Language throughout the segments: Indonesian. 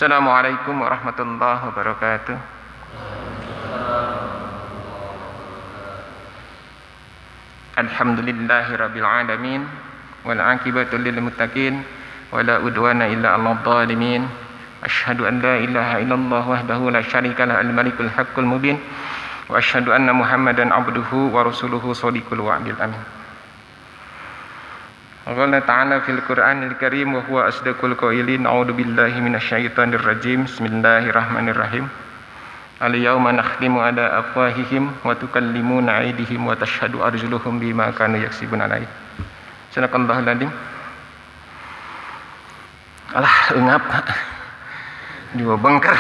Assalamualaikum warahmatullahi wabarakatuh. Alhamdulillahirabbil alamin wal aqibatu lil muttaqin wala udwana illa 'alal zalimin. Asyhadu an la ilaha illallah wahdahu la syarikalah al-malikul haqqul mubin wa asyhadu anna Muhammadan 'abduhu wa rasuluhu shadiqul wa'dil amin. Allah Ta'ala fil Qur'anil Karim wa huwa asdaqul qailin. A'udzu billahi minasyaitonir rajim. Bismillahirrahmanirrahim. Al-yawma nakhtimu ala afwahihim wa tukallimuna aydihim wa tashhadu arjuluhum bima kanu yaksibun alaih. Sadaqallahul adzim. Alah eungap. Dua bangker.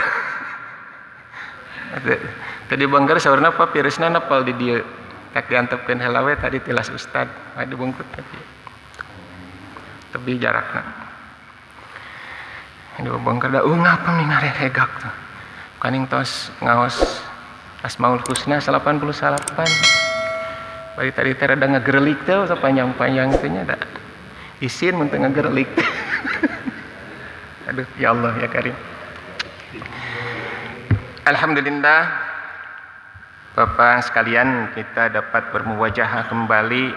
Tadi bangker saurna apa piresna napal di dieu. Tak diantepkeun heula we tadi tilas ustad. Ade bungkut tadi. Tapi jaraknya dua bongkar dah ngapa nih ngarek hegak tuh kaning tos ngaos Asmaul Husna 88 bari tadi teh rada ngagerelik teh sepanjang-panjang teh nya da isin mun teu ngagerelik aduh ya Allah ya Karim. Alhamdulillah Bapak sekalian, kita dapat bermuwajahah kembali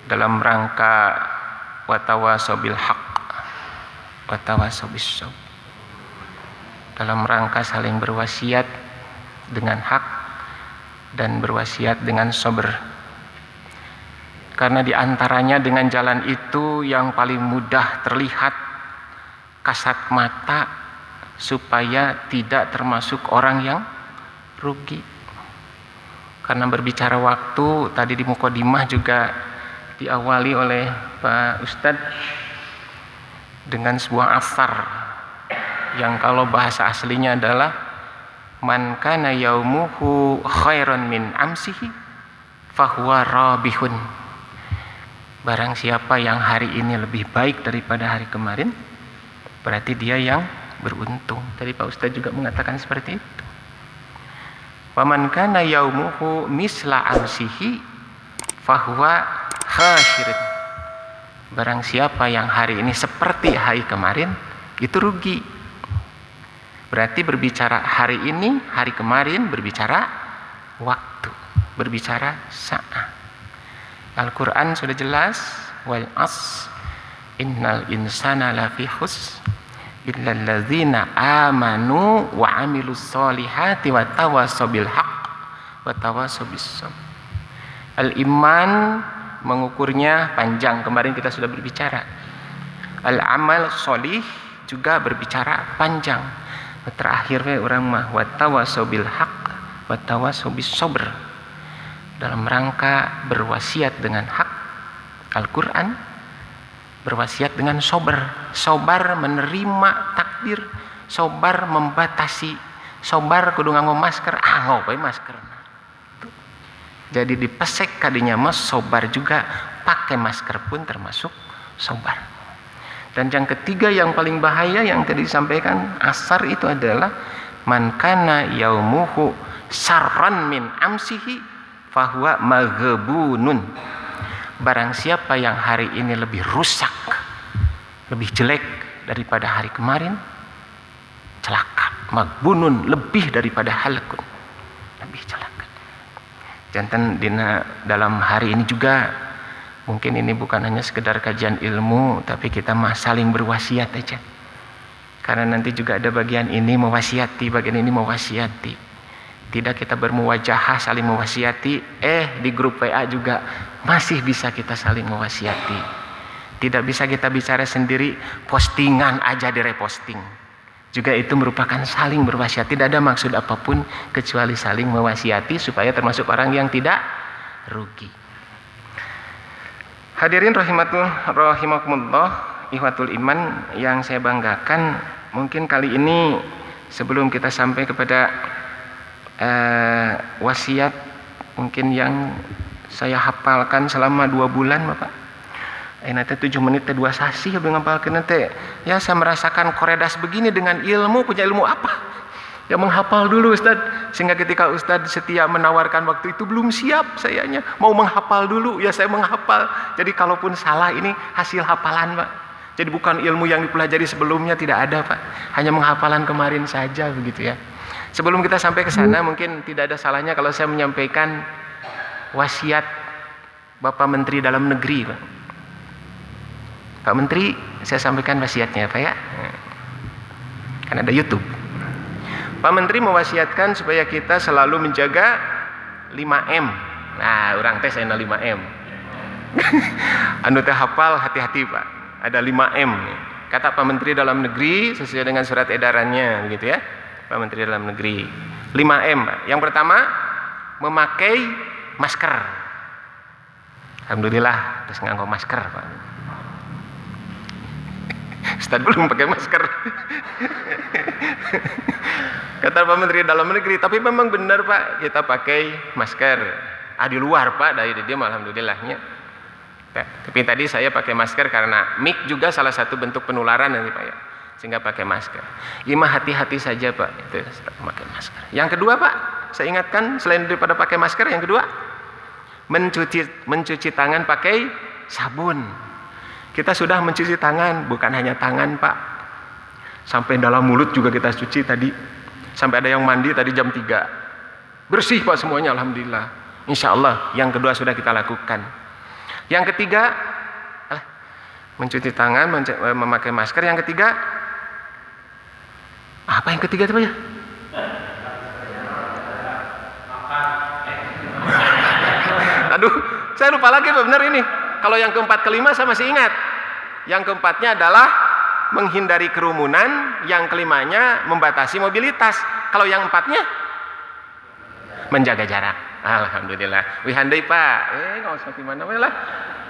dalam rangka watawasaw bil haq watawasaw bis sabr, dalam rangka saling berwasiat dengan hak dan berwasiat dengan sabar. Karena diantaranya dengan jalan itu yang paling mudah terlihat kasat mata supaya tidak termasuk orang yang rugi. Karena berbicara waktu tadi di mukadimah juga diawali oleh Pak Ustadz dengan sebuah asar yang kalau bahasa aslinya adalah man kana yaumuhu khairan min amsihi fahuwa rabihun. Barang siapa yang hari ini lebih baik daripada hari kemarin, berarti dia yang beruntung. Tadi Pak Ustadz juga mengatakan seperti itu. Wa man kana yaumuhu misla amsihi fahuwa khasirun. Barang siapa yang hari ini seperti hari kemarin, itu rugi. Berarti berbicara hari ini, hari kemarin berbicara waktu, berbicara saat. Al-Quran sudah jelas, wal as innal insana lafi khusr illal ladzina amanu wa amilus solihati wa tawasaw bil haqq wa tawasaw bis sabr. Al-iman mengukurnya panjang, kemarin kita sudah berbicara. Al-amal sholih juga berbicara panjang. Terakhir orang mah watawasaw bil haq watawasaw bis sabr, dalam rangka berwasiat dengan hak. Al-Quran berwasiat dengan sabar. Sabar menerima takdir, sabar membatasi, sabar kudu nganggo masker, nganggo bae masker. Jadi dipesek kadinya mas sobar juga, pakai masker pun termasuk sobar. Dan yang ketiga yang paling bahaya yang tadi disampaikan asar itu adalah man kana yaumuhu sarran min amsihi fahuwa maghbunun. Barang siapa yang hari ini lebih rusak, lebih jelek daripada hari kemarin, celaka. Maghbunun lebih daripada halakun, lebih celaka. Jantan dalam hari ini juga mungkin ini bukan hanya sekedar kajian ilmu, tapi kita saling berwasiat aja. Karena nanti juga ada bagian ini mewasiati, bagian ini mewasiati. Tidak kita bermuwajahah saling mewasiati, di grup WA juga masih bisa kita saling mewasiati. Tidak bisa kita bicara sendiri, postingan aja direposting. Juga itu merupakan saling berwasiat. Tidak ada maksud apapun kecuali saling mewasiati supaya termasuk orang yang tidak rugi. Hadirin rahimakumullah, ikhwatul iman yang saya banggakan, mungkin kali ini sebelum kita sampai kepada wasiat mungkin yang saya hafalkan selama 2 bulan Bapak. Nanti 7 menit 2 sasi habis ngapalkeun teh. Ya saya merasakan koredas begini dengan ilmu, punya ilmu apa? Ya menghafal dulu Ustaz, sehingga ketika Ustaz setia menawarkan waktu itu belum siap sayanya. Mau menghafal dulu, ya saya menghafal. Jadi kalaupun salah ini hasil hafalan Pak. Jadi bukan ilmu yang dipelajari sebelumnya, tidak ada Pak. Hanya menghafalan kemarin saja begitu ya. Sebelum kita sampai ke sana, mungkin tidak ada salahnya kalau saya menyampaikan wasiat Bapak Menteri Dalam Negeri Pak. Pak Menteri, saya sampaikan wasiatnya Pak ya. Kan ada YouTube. Pak Menteri mewasiatkan supaya kita selalu menjaga 5M. Nah, orang tes enak 5M. Anu teh hafal, hati-hati Pak. Ada 5M. Kata Pak Menteri Dalam Negeri sesuai dengan surat edarannya begitu ya. Pak Menteri Dalam Negeri. 5M Pak. Yang pertama, memakai masker. Alhamdulillah terus nganggo masker Pak. Ustaz belum pakai masker. Kata Pak Menteri Dalam Negeri, tapi memang benar Pak, kita pakai masker. Di luar Pak, dari dia alhamdulillahnya. Tapi tadi saya pakai masker karena mik juga salah satu bentuk penularan nanti Pak ya. Sehingga pakai masker. Hati-hati saja Pak, itu pakai masker. Yang kedua Pak, saya ingatkan selain daripada pakai masker, yang kedua mencuci tangan pakai sabun. Kita sudah mencuci tangan, bukan hanya tangan Pak. Sampai dalam mulut juga kita cuci tadi. Sampai ada yang mandi tadi jam 3. Bersih Pak semuanya alhamdulillah. Insya Allah yang kedua sudah kita lakukan. Yang ketiga mencuci tangan, memakai masker. Yang ketiga apa yang ketiga itu Pak ya? Aduh, saya lupa lagi Pak, benar ini. Kalau yang keempat kelima saya masih ingat. Yang keempatnya adalah menghindari kerumunan, yang kelimanya membatasi mobilitas. Kalau yang empatnya menjaga jarak. Alhamdulillah. Wih handai Pak. Nggak usah gimana lah.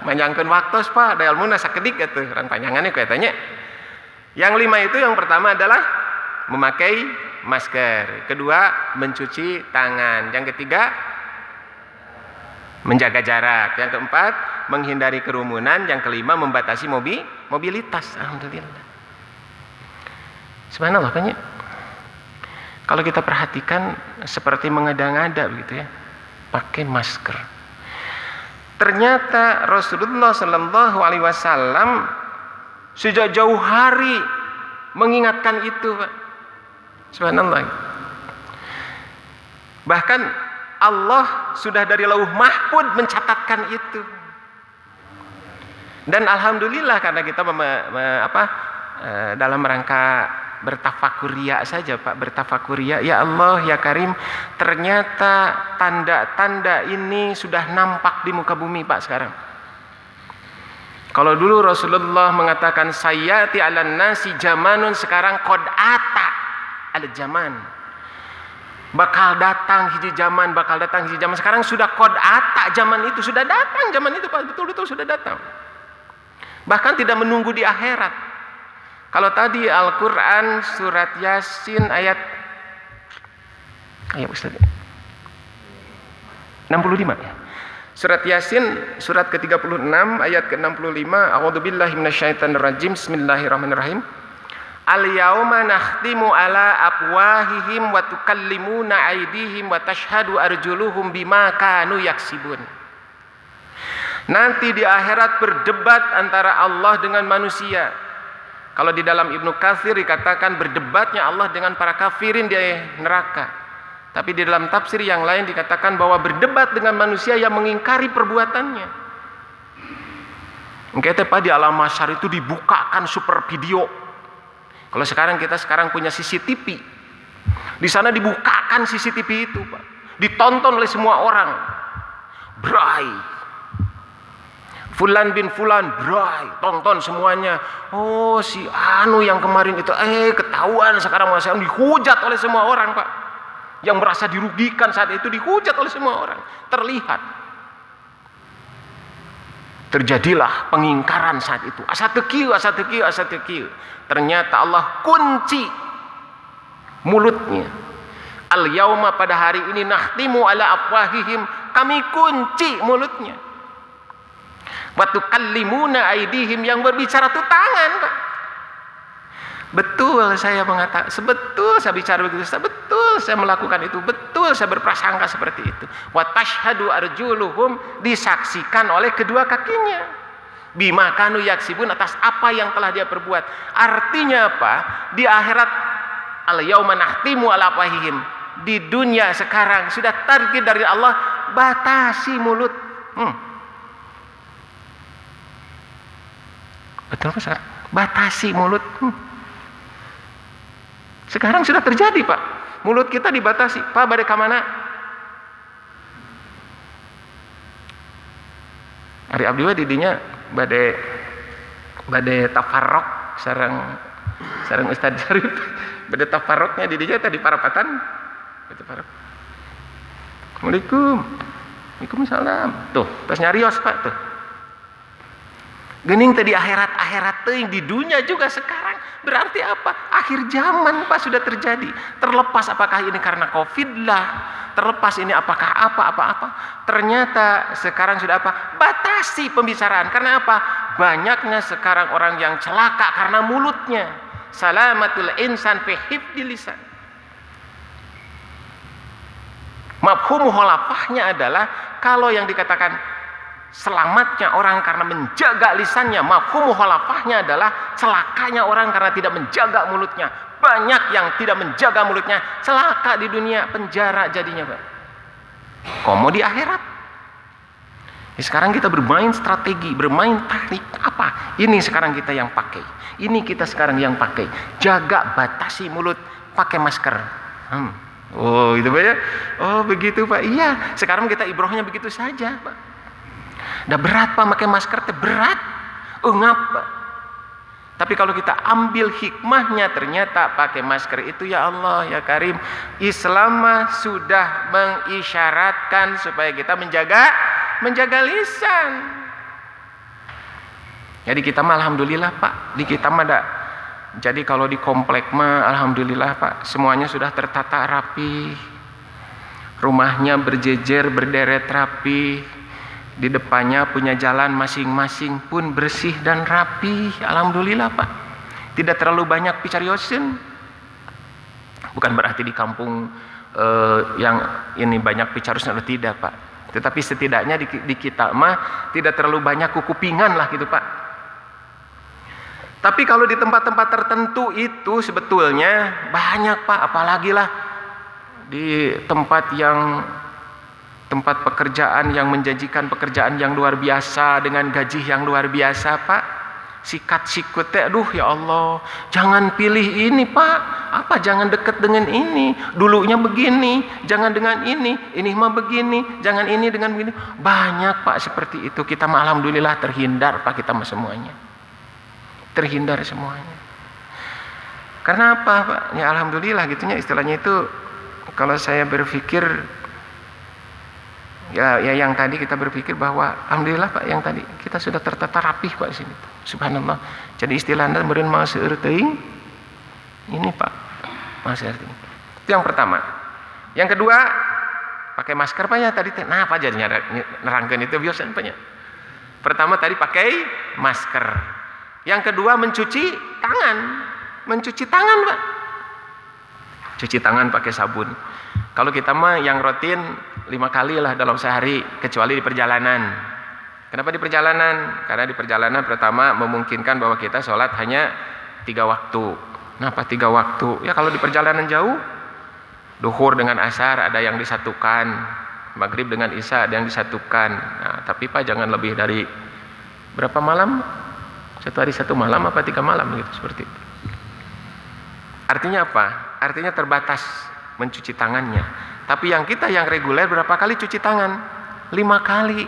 Manjangkeun waktu Pak. Daya ilmu nasa kedik gitu. Ran panjangannya kelihatannya. Yang 5 itu yang pertama adalah memakai masker. Kedua mencuci tangan. Yang ketiga menjaga jarak. Yang keempat menghindari kerumunan. Yang kelima membatasi mobilitas. Alhamdulillah. Subhanallah Pak. Kalau kita perhatikan seperti mengada-ngada begitu ya. Pakai masker. Ternyata Rasulullah Shallallahu Alaihi Wasallam sejak jauh hari mengingatkan itu, Pak. Subhanallah. Bahkan Allah sudah dari lauh mahfud mencatatkan itu. Dan alhamdulillah karena kita dalam rangka bertafakuria saja Pak, bertafakuria, ya Allah ya Karim, ternyata tanda-tanda ini sudah nampak di muka bumi Pak sekarang. Kalau dulu Rasulullah mengatakan sayyati 'alan nasi zamanun, sekarang qad ata al zaman. Bakal datang hiji zaman, sekarang sudah qad ata, zaman itu sudah datang, zaman itu Pak, betul-betul sudah datang. Bahkan tidak menunggu di akhirat. Kalau tadi Al-Quran surat Yasin ayat Ustaz 65 ya. Surat Yasin surat ke-36 ayat ke-65. A'udzubillahi minasyaitonirrajim. Bismillahirrahmanirrahim. Al-yauma nakhtimu ala afwahihim wa tukallimuna aydihim wa tashhadu arjuluhum bima kanu yaksibun. Nanti di akhirat berdebat antara Allah dengan manusia. Kalau di dalam Ibnu Katsir dikatakan berdebatnya Allah dengan para kafirin di neraka. Tapi di dalam tafsir yang lain dikatakan bahwa berdebat dengan manusia yang mengingkari perbuatannya. Mungkin Pak di alam mahsyar itu dibukakan super video. Kalau kita sekarang punya CCTV. Di sana dibukakan CCTV itu Pak. Ditonton oleh semua orang. Bray. Fulan bin Fulan, bray, tonton semuanya. Oh si Anu yang kemarin itu, ketahuan sekarang masih dihujat oleh semua orang Pak. Yang merasa dirugikan saat itu dihujat oleh semua orang. Terlihat. Terjadilah pengingkaran saat itu. Asatekiu. Ternyata Allah kunci mulutnya. Al-yauma, pada hari ini, nakhtimu ala afwahihim, kami kunci mulutnya. Wa tukallimuna aydihim, yang berbicara itu tangan Pak. Betul saya mengatakan, betul saya bicara begitu, betul saya melakukan itu, betul saya berprasangka seperti itu. Wa tashhadu arjuluhum, disaksikan oleh kedua kakinya. Bima kanu yaksibun, atas apa yang telah dia perbuat. Artinya apa? Di akhirat, al yauma nahtimu ala afwahihim. Di dunia sekarang sudah target dari Allah, batasi mulut. Betul Pak? Batasi mulut. Sekarang sudah terjadi Pak. Mulut kita dibatasi. Pak, bade ka mana? Ari abdi we didinya bade tafarrok sareng Ustaz Syarif. Bade tafarroknya didinya tadi parapatan. Itu parap. Assalamualaikum. Waalaikumsalam. Tuh, terus nyarios Pak tuh. Gening tadi akhirat teuing di dunia juga sekarang. Berarti apa? Akhir zaman Pak sudah terjadi. Terlepas apakah ini karena Covid lah, terlepas ini apakah apa. Ternyata sekarang sudah apa? Batasi pembicaraan. Karena apa? Banyaknya sekarang orang yang celaka karena mulutnya. Salamatul insan fi hifdil lisan. Mafhum mukhalafahnya adalah kalau yang dikatakan selamatnya orang karena menjaga lisannya, mafhum mukhalafahnya adalah celakanya orang karena tidak menjaga mulutnya. Banyak yang tidak menjaga mulutnya, celaka di dunia, penjara jadinya Pak. Komo di akhirat. Sekarang kita bermain strategi, bermain taktik apa? Ini sekarang kita yang pakai. Ini kita sekarang yang pakai. Jaga, batasi mulut, pakai masker. Oh itu Pak ya? Oh begitu Pak. Iya, sekarang kita ibrohnya begitu saja Pak. Udah berat Pak, pakai masker teh berat. Engap Pak. Tapi kalau kita ambil hikmahnya, ternyata pakai masker itu ya Allah ya Karim, Islam sudah mengisyaratkan supaya kita menjaga lisan. Jadi kita mah alhamdulillah Pak, di kita mah ada. Jadi kalau di komplek mah alhamdulillah Pak, semuanya sudah tertata rapi. Rumahnya berjejer, berderet rapi. Di depannya punya jalan masing-masing pun bersih dan rapi. Alhamdulillah Pak. Tidak terlalu banyak picariosen. Bukan berarti di kampung yang ini banyak picariosen atau tidak Pak. Tetapi setidaknya di kita mah tidak terlalu banyak kukupingan lah gitu Pak. Tapi kalau di tempat-tempat tertentu itu sebetulnya banyak Pak. Apalagi lah di tempat pekerjaan yang menjanjikan pekerjaan yang luar biasa dengan gaji yang luar biasa Pak. Sikat sikut teh, aduh ya Allah, jangan pilih ini Pak. Apa jangan dekat dengan ini, dulunya begini, jangan dengan ini mah begini, jangan ini dengan begini. Banyak Pak seperti itu. Kita mah alhamdulillah terhindar Pak, kita mah semuanya. Terhindar semuanya. Karena apa Pak? Ya alhamdulillah gitunya, istilahnya itu kalau saya berpikir ya yang tadi kita berpikir bahwa alhamdulillah Pak, yang tadi kita sudah tertata rapih Pak di sini. Subhanallah. Jadi istilahnya meureun mah seueur teuing. Ini Pak, masih artinya. Itu yang pertama. Yang kedua, pakai masker Pak ya tadi. Nah, apa jadinya nerangkeun itu biasa Pak ya. Pertama tadi pakai masker. Yang kedua mencuci tangan. Mencuci tangan Pak. Cuci tangan pakai sabun. Kalau kita mah yang rutin 5 kali lah dalam sehari, kecuali di perjalanan. Kenapa di perjalanan? Karena di perjalanan pertama memungkinkan bahwa kita sholat hanya 3 waktu. Kenapa 3 waktu? Ya kalau di perjalanan jauh, duhur dengan asar ada yang disatukan, maghrib dengan isya ada yang disatukan. Nah, tapi Pak jangan lebih dari berapa malam? 1 hari 1 malam apa 3 malam gitu, seperti itu. Artinya apa? Artinya terbatas mencuci tangannya. Tapi yang kita yang reguler berapa kali cuci tangan? 5 kali.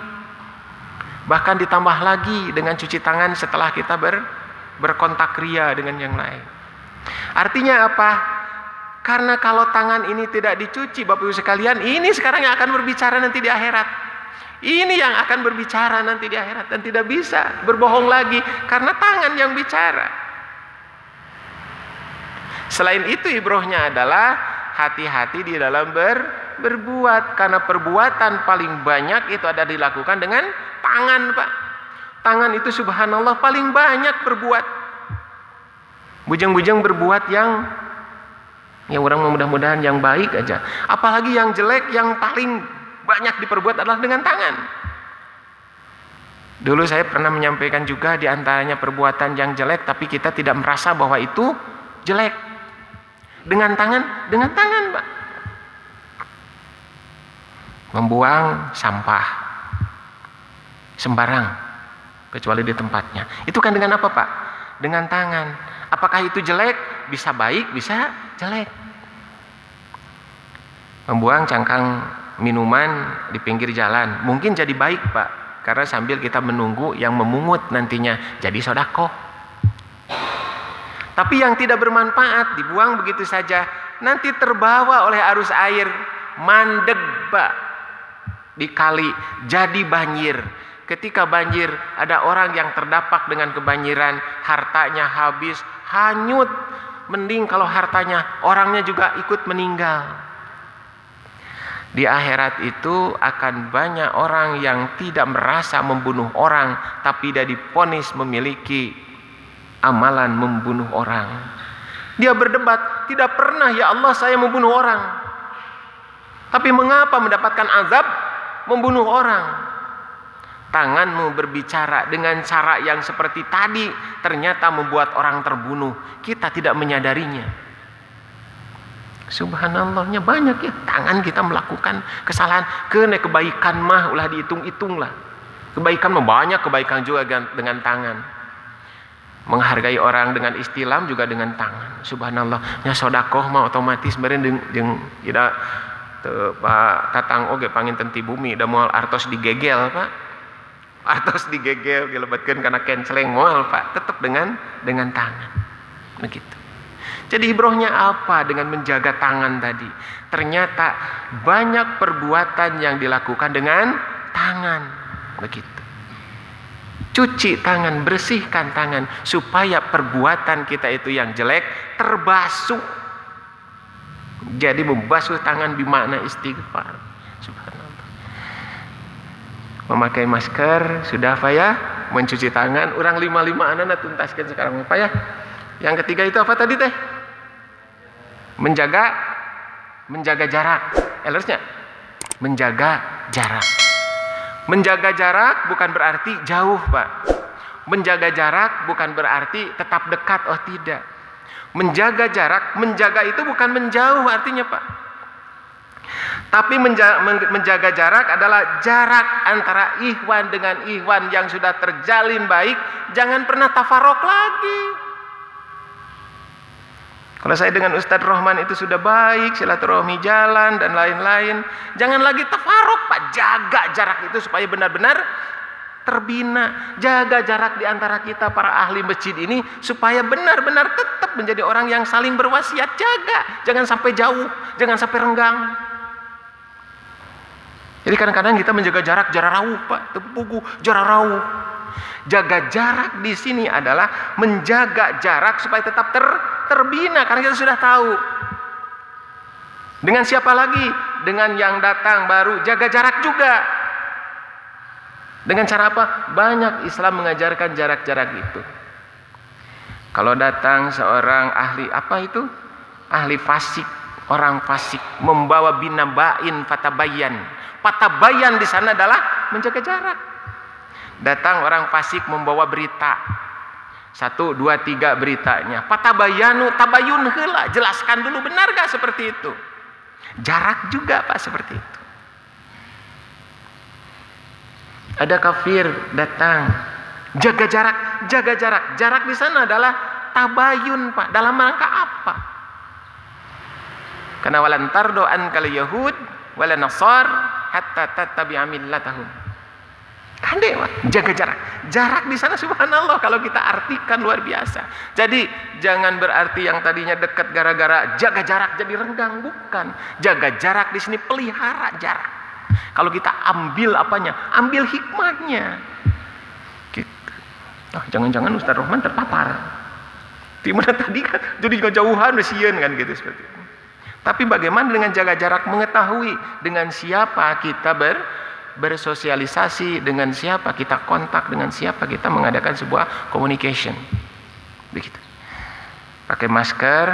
Bahkan ditambah lagi dengan cuci tangan setelah kita berkontak ria dengan yang lain. Artinya apa? Karena kalau tangan ini tidak dicuci Bapak Ibu sekalian, ini sekarang yang akan berbicara nanti di akhirat. Ini yang akan berbicara nanti di akhirat dan tidak bisa berbohong lagi karena tangan yang bicara. Selain itu ibrohnya adalah hati-hati di dalam berbuat, karena perbuatan paling banyak itu ada dilakukan dengan tangan Pak. Tangan itu subhanallah paling banyak berbuat. Bujang-bujang berbuat yang ya orang mudah-mudahan yang baik aja. Apalagi yang jelek yang paling banyak diperbuat adalah dengan tangan. Dulu saya pernah menyampaikan juga di antaranya perbuatan yang jelek tapi kita tidak merasa bahwa itu jelek. Dengan tangan Pak. Membuang sampah sembarang kecuali di tempatnya. Itu kan dengan apa Pak? Dengan tangan. Apakah itu jelek? Bisa baik, bisa jelek. Membuang cangkang minuman di pinggir jalan mungkin jadi baik Pak, karena sambil kita menunggu yang memungut nantinya jadi sedekah. Tapi yang tidak bermanfaat dibuang begitu saja, nanti terbawa oleh arus air, mandeg Pak di kali, jadi banjir. Ketika banjir ada orang yang terdampak dengan kebanjiran, hartanya habis, hanyut. Mending kalau hartanya, orangnya juga ikut meninggal. Di akhirat itu akan banyak orang yang tidak merasa membunuh orang, tapi dia divonis memiliki amalan membunuh orang. Dia berdebat, tidak pernah ya Allah saya membunuh orang. Tapi mengapa mendapatkan azab membunuh orang? Tanganmu berbicara dengan cara yang seperti tadi, ternyata membuat orang terbunuh. Kita tidak menyadarinya. Subhanallahnya banyak ya, tangan kita melakukan kesalahan. Kena kebaikan mah ulah dihitung-hitung lah. Kebaikan mah banyak, kebaikan juga dengan tangan. Menghargai orang dengan istilam juga dengan tangan. Subhanallah. Nya sedekah mah otomatis meureun jeung ida teu Pak Tatang oge panginten ti bumi da moal artos digegel Pak. Artos digegel dilebatkeun kana kenceleng moal Pak, tetap dengan tangan. Begitu. Jadi ibrohnya apa dengan menjaga tangan tadi? Ternyata banyak perbuatan yang dilakukan dengan tangan. Begitu. Cuci tangan, bersihkan tangan supaya perbuatan kita itu yang jelek terbasuh. Jadi membasuh tangan bermakna istighfar. Subhanallah. Memakai masker sudah Pak ya? Mencuci tangan, orang 5 anak tuntaskan sekarang Pak ya. Yang ketiga itu apa tadi teh? Menjaga jarak. Harusnya menjaga jarak. Menjaga jarak bukan berarti jauh Pak. Menjaga jarak bukan berarti tetap dekat, oh tidak. Menjaga jarak, menjaga itu bukan menjauh artinya Pak. Tapi menjaga jarak adalah jarak antara ikhwan dengan ikhwan yang sudah terjalin baik. Jangan pernah tafarok lagi. Kalau saya dengan Ustadz Rohman itu sudah baik, silaturahmi jalan dan lain-lain. Jangan lagi tafarok Pak, jaga jarak itu supaya benar-benar terbina. Jaga jarak di antara kita para ahli masjid ini supaya benar-benar tetap menjadi orang yang saling berwasiat. Jaga, jangan sampai jauh, jangan sampai renggang. Jadi kadang-kadang kita menjaga jarak rauh Pak, tepugu jarak rauh. Jaga jarak di sini adalah menjaga jarak supaya tetap terbina, karena kita sudah tahu. Dengan siapa lagi? Dengan yang datang baru, jaga jarak juga. Dengan cara apa? Banyak Islam mengajarkan jarak-jarak itu. Kalau datang seorang ahli apa itu? Ahli fasik, orang fasik membawa binabain fatabayan. Fatabayan di sana adalah menjaga jarak. Datang orang fasik membawa berita 1, 2, 3 beritanya. Fatabayanu, tabayun heula, jelaskan dulu benar gak seperti itu. Jarak juga Pak seperti itu. Ada kafir datang, jaga jarak. Jarak di sana adalah tabayun Pak. Dalam rangka apa? Karena walan tardo ankal yahud wala nasar hatta tattabi'a millatahum. Kande Pak, jaga jarak. Jarak di sana subhanallah kalau kita artikan luar biasa. Jadi jangan berarti yang tadinya dekat gara-gara jaga jarak jadi renggang, bukan. Jaga jarak di sini pelihara jarak. Kalau kita ambil apanya? Ambil hikmahnya. Gitu. Oh, jangan-jangan Ustaz Rohman terpapar. Dimana tadi kan jadi kejauhan resien kan gitu seperti itu. Tapi bagaimana dengan jaga jarak, mengetahui dengan siapa kita bersosialisasi, dengan siapa kita kontak, dengan siapa kita mengadakan sebuah communication. Begitu. Pakai masker.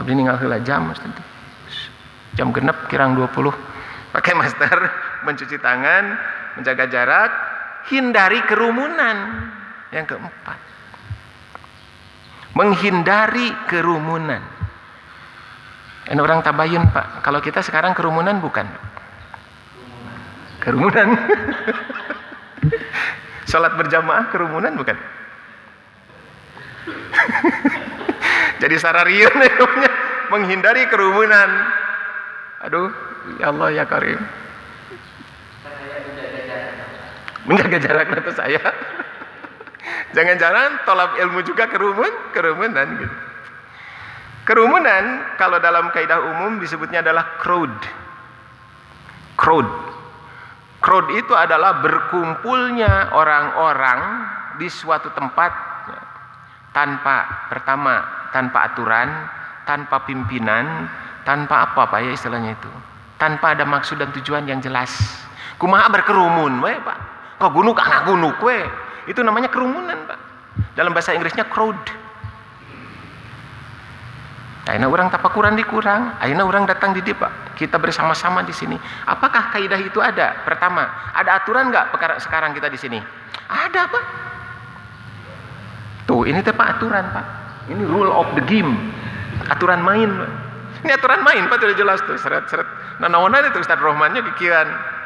Abdi ninggal heula jam Jam genep kirang 20. Pakai masker, mencuci tangan, menjaga jarak, hindari kerumunan. Yang keempat, menghindari kerumunan. Ini orang tabayun Pak, kalau kita sekarang kerumunan bukan? Kerumunan. Sholat berjamaah kerumunan bukan? Jadi sarariun namanya, menghindari kerumunan. Aduh, ya Allah ya Karim. Menjaga jarak itu saya. Jangan-jangan tolab ilmu juga kerumunan gitu. Kerumunan kalau dalam kaidah umum disebutnya adalah crowd. Crowd itu adalah berkumpulnya orang-orang di suatu tempat tanpa aturan, tanpa pimpinan, tanpa apa ya istilahnya itu, tanpa ada maksud dan tujuan yang jelas. Kumaha berkerumun, we Pak. Kok gunuk anak gunuk we. Itu namanya kerumunan Pak. Dalam bahasa Inggrisnya crowd. Ayeuna urang tapakuran dikurang, ayeuna urang datang di dia Pak. Kita bersama-sama di sini. Apakah kaidah itu ada? Pertama, ada aturan nggak sekarang kita di sini? Ada Pak. Tuh, ini Pak aturan Pak. Ini rule of the game. Aturan main Pak. Ini aturan main Pak, sudah jelas tuh. Seret-seret. Nah, naonan itu Ustaz Rohmannya kikiran.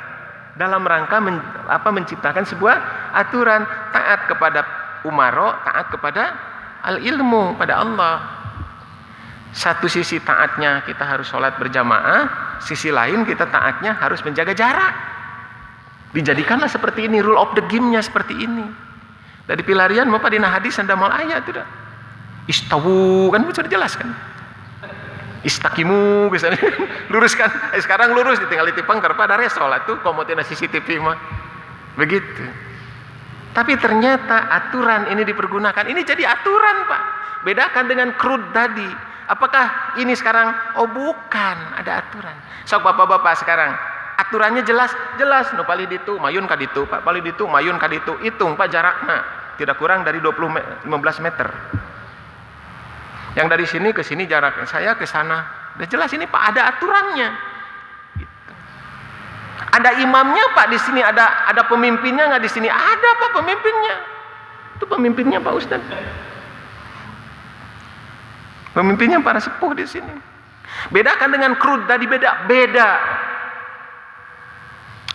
Dalam rangka menciptakan sebuah aturan, taat kepada umaro, taat kepada al-ilmu, pada Allah. Satu sisi taatnya kita harus sholat berjamaah, sisi lain kita taatnya harus menjaga jarak. Dijadikanlah seperti ini, rule of the game-nya seperti ini. Dari pilarian Bapak dina hadis anda mal ayat tidak? Istawu kan sudah jelas kan? Istaqimu misalnya, luruskan. Sekarang lurus, ditinggal ditipang karena ada sholat tuh komotina CCTV mah. Begitu. Tapi ternyata aturan ini dipergunakan. Ini jadi aturan Pak. Bedakan dengan crowd tadi. Apakah ini sekarang? Oh bukan, ada aturan. Sok bapak-bapak sekarang, aturannya jelas. Nu pali ditu, mayun ka ditu, Pak pali ditu, mayun ka ditu. Hitung Pak jaraknya, tidak kurang dari 15 meter. Yang dari sini ke sini jaraknya, saya ke sana. Udah jelas ini Pak, ada aturannya. Gitu. Ada imamnya Pak di sini, ada pemimpinnya nggak di sini? Ada Pak pemimpinnya. Itu pemimpinnya Pak Ustaz. Pemimpinnya para sepuh di sini. Bedakan dengan crowd tadi, beda.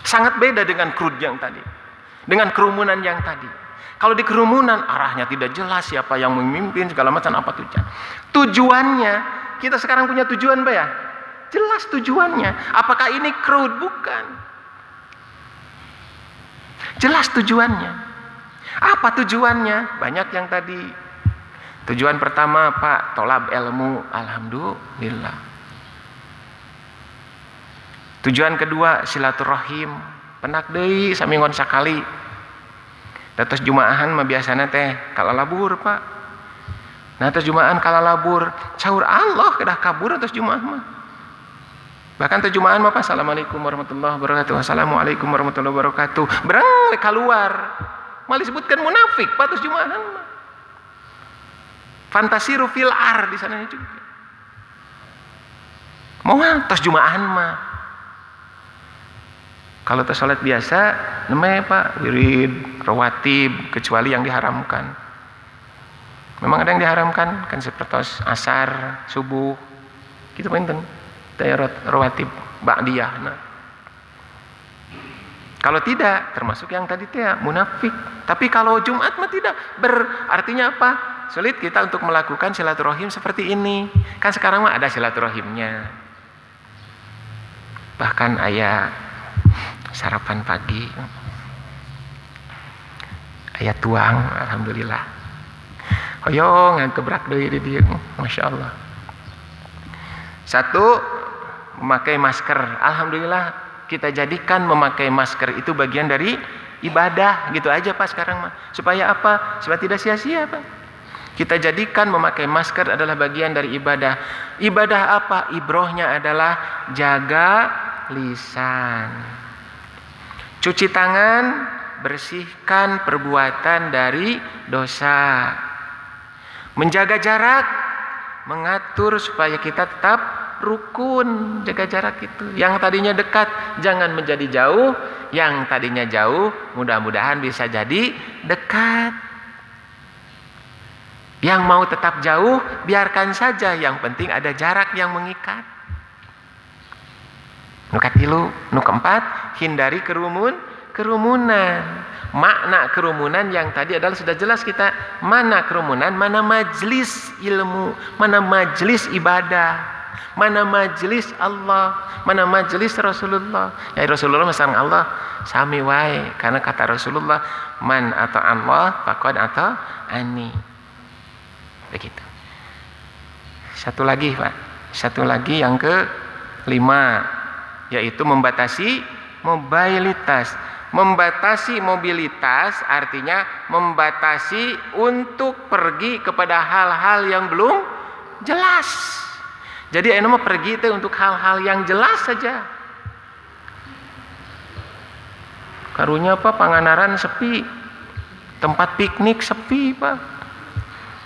Sangat beda dengan crowd yang tadi. Dengan kerumunan yang tadi. Kalau di kerumunan arahnya tidak jelas, siapa yang memimpin segala macam apa tujuannya. Kita sekarang punya tujuan Pak ya? Jelas tujuannya. Apakah ini crowd? Bukan. Jelas tujuannya. Apa tujuannya? Banyak yang tadi. Tujuan pertama Pak, tolab ilmu, alhamdulillah. Tujuan kedua, silaturahim, penak deui samingon sakali. Datos jumaahan mah biasana teh kalalabur Pak. Nah terus jumaahan kalalabur, saur Allah kedah kabur atas jumaah mah. Bahkan teh jumaahan mah Pak, assalamualaikum warahmatullahi wabarakatuh, assalamualaikum warahmatullahi wabarakatuh. Berang keluar, malah disebutkan munafik Pak atas jumaahan mah. Fantasiru fil ar di sana juga. Mau tos jumaahan mah. Kalau tos salat biasa, namanya Pak wirid, rawatib, kecuali yang diharamkan. Memang ada yang diharamkan, kan seperti asar, subuh, gitu pinten. Daya rawatib, ba'diyah. Nah. Kalau tidak, termasuk yang tadi teh munafik. Tapi kalau Jumat mah tidak. Artinya apa? Sulit kita untuk melakukan silaturahim seperti ini. Kan sekarang mah ada silaturahimnya. Bahkan ayah sarapan pagi, ayah tuang, alhamdulillah. Hoyong ngebrak deui di dieu, masya Allah. Satu, memakai masker. Alhamdulillah kita jadikan memakai masker itu bagian dari ibadah, gitu aja Pak sekarang mah. Supaya apa? Supaya tidak sia-sia Pak. Kita jadikan memakai masker adalah bagian dari ibadah. Ibadah apa? Ibrohnya adalah jaga lisan. Cuci tangan, bersihkan perbuatan dari dosa. Menjaga jarak, mengatur supaya kita tetap Rukun, jaga jarak itu. Yang tadinya dekat jangan menjadi jauh, yang tadinya jauh mudah-mudahan bisa jadi dekat. Yang mau tetap jauh biarkan saja, yang penting ada jarak yang mengikat. Nu katilu, nu keempat, hindari kerumunan. Makna kerumunan yang tadi adalah sudah jelas kita, mana kerumunan, mana majelis ilmu, mana majelis ibadah, mana majelis Allah, mana majelis Rasulullah. Ya Rasulullah masang Allah sami wae, karena kata Rasulullah, man atau Allah faqad atau ani. Begitu. Satu lagi Pak, satu lagi yang kelima, yaitu membatasi mobilitas. Membatasi mobilitas artinya membatasi untuk pergi kepada hal-hal yang belum jelas. Jadi anu mah pergi itu untuk hal-hal yang jelas saja. Karunya apa, Panganaran sepi, tempat piknik sepi Pak.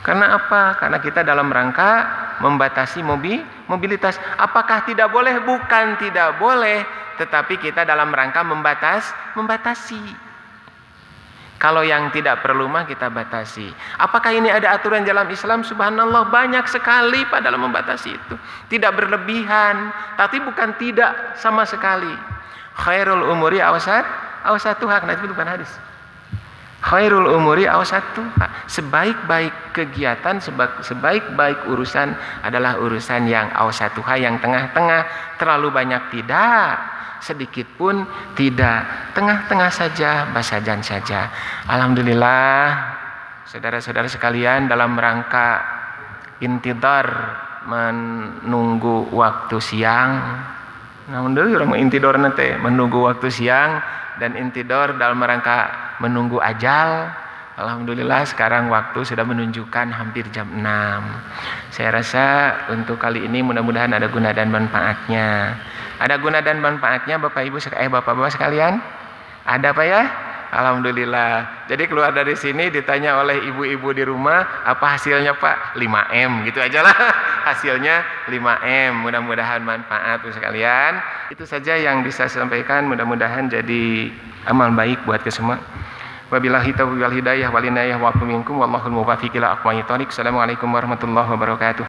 Karena apa? Karena kita dalam rangka membatasi mobilitas. Apakah tidak boleh? Bukan tidak boleh, tetapi kita dalam rangka membatasi. Kalau yang tidak perlu mah kita batasi. Apakah ini ada aturan dalam Islam? Subhanallah, banyak sekali Pak dalam membatasi itu. Tidak berlebihan, tapi bukan tidak sama sekali. Khairul umuri awsatuha, nah itu bukan hadis. Khairul umuri awsatuha, sebaik-baik kegiatan, sebaik-baik urusan adalah urusan yang awsatuha, yang tengah-tengah. Terlalu banyak tidak, sedikit pun tidak, tengah-tengah saja, basajan saja. Alhamdulillah saudara-saudara sekalian, dalam rangka intidar, menunggu waktu siang. Namun dulu orang intidar nanti menunggu waktu siang, dan intidar dalam rangka menunggu ajal. Alhamdulillah sekarang waktu sudah menunjukkan hampir jam 6. Saya rasa untuk kali ini mudah-mudahan ada guna dan manfaatnya. Ada guna dan manfaatnya Bapak Ibu Bapak-bapak sekalian? Ada Pak ya? Alhamdulillah. Jadi keluar dari sini ditanya oleh ibu-ibu di rumah, apa hasilnya Pak? 5M gitu aja lah. Hasilnya 5M. Mudah-mudahan manfaat sekalian. Itu saja yang bisa saya sampaikan. Mudah-mudahan jadi amal baik buat kita semua. Wabillahi taufiq wal hidayah wal inayah wa minkum wallahul muwaffiq ila aqwamit thoriq. Assalamualaikum warahmatullahi wabarakatuh.